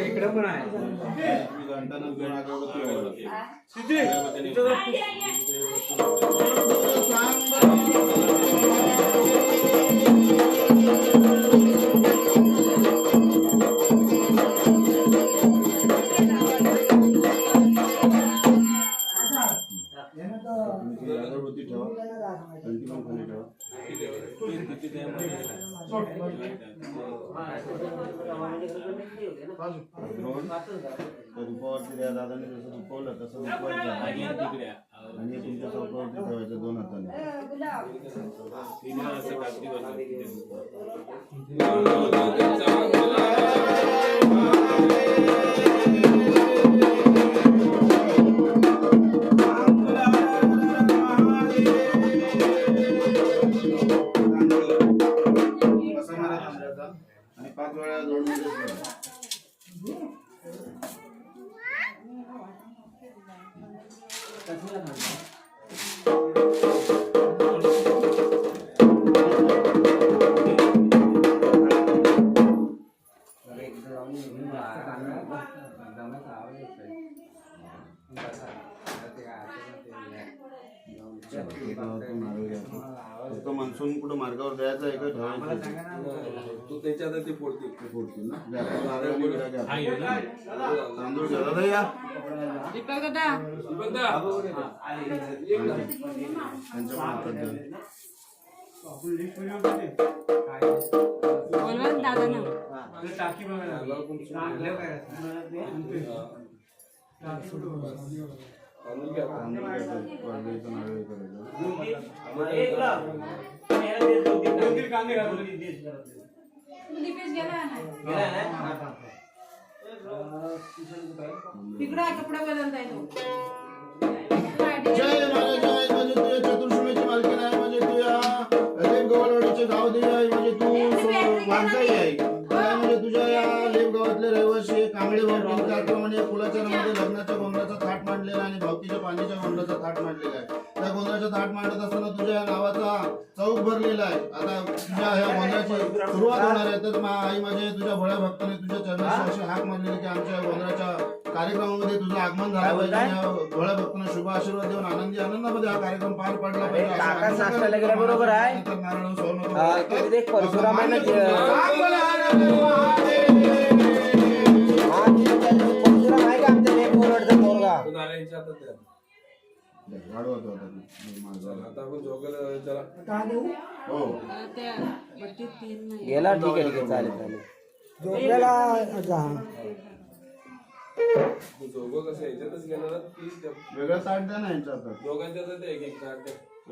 इकडे पण आहे रूपावरती त्या दादाने जसं रूपवलं तसं रूपवायचं आणि तुमच्या चौकावरती ठेवायचं 2 हाताने. आणि 5 वेळा जोडून तो मान्सून कुठं मार्गावर द्यायचा आहे का ठेवायचं तू त्याच्यात ते फोडतील ना तांदूळ घ्या दादा या तिकडा कपडा बदलता येतो. जय म्हणजे तुझ्या चतुर्श्रमेची मालकीण आहे, म्हणजे तुझ्या लेपगाववाडीचे गाव देवी आहे, म्हणजे तू वांसाई आहे. म्हणजे तुझ्या या लेपगावातले रहिवासी कांबळे भावकी त्याप्रमाणे फुलाच्या मध्ये लग्नाच्या गोंधळाचा थाट मांडलेला आणि भावकीच्या पाण्याच्या गोंधळाचा थाट मांडलेला आहे. त्या गोंधळाचा थाट मांडत असताना तुझ्या नावाचा चौक भरलेला आहे. आता तुझ्या ह्या गोंधळाची सुरुवात होणार आहे, तर आई म्हणजे तुझ्या भोळ्या भक्ताने तुझ्या चरणाशी अशी हाक मारलेली की आमच्या गोंधळाच्या कार्यक्रमामध्ये तुझं आगमन झालं पाहिजे. या भोळ्या भक्तांना शुभ आशीर्वाद देऊन आनंदामध्ये हा कार्यक्रम पार पडला पाहिजे. बरोबर आहे. नारायण सोनवणे गेला ठीक आहे चालेल जोगं कसं याच्यातच गेला ना ती वेगळं ताट द्या ना यांच्या हातात. दोघांच्या एक ताट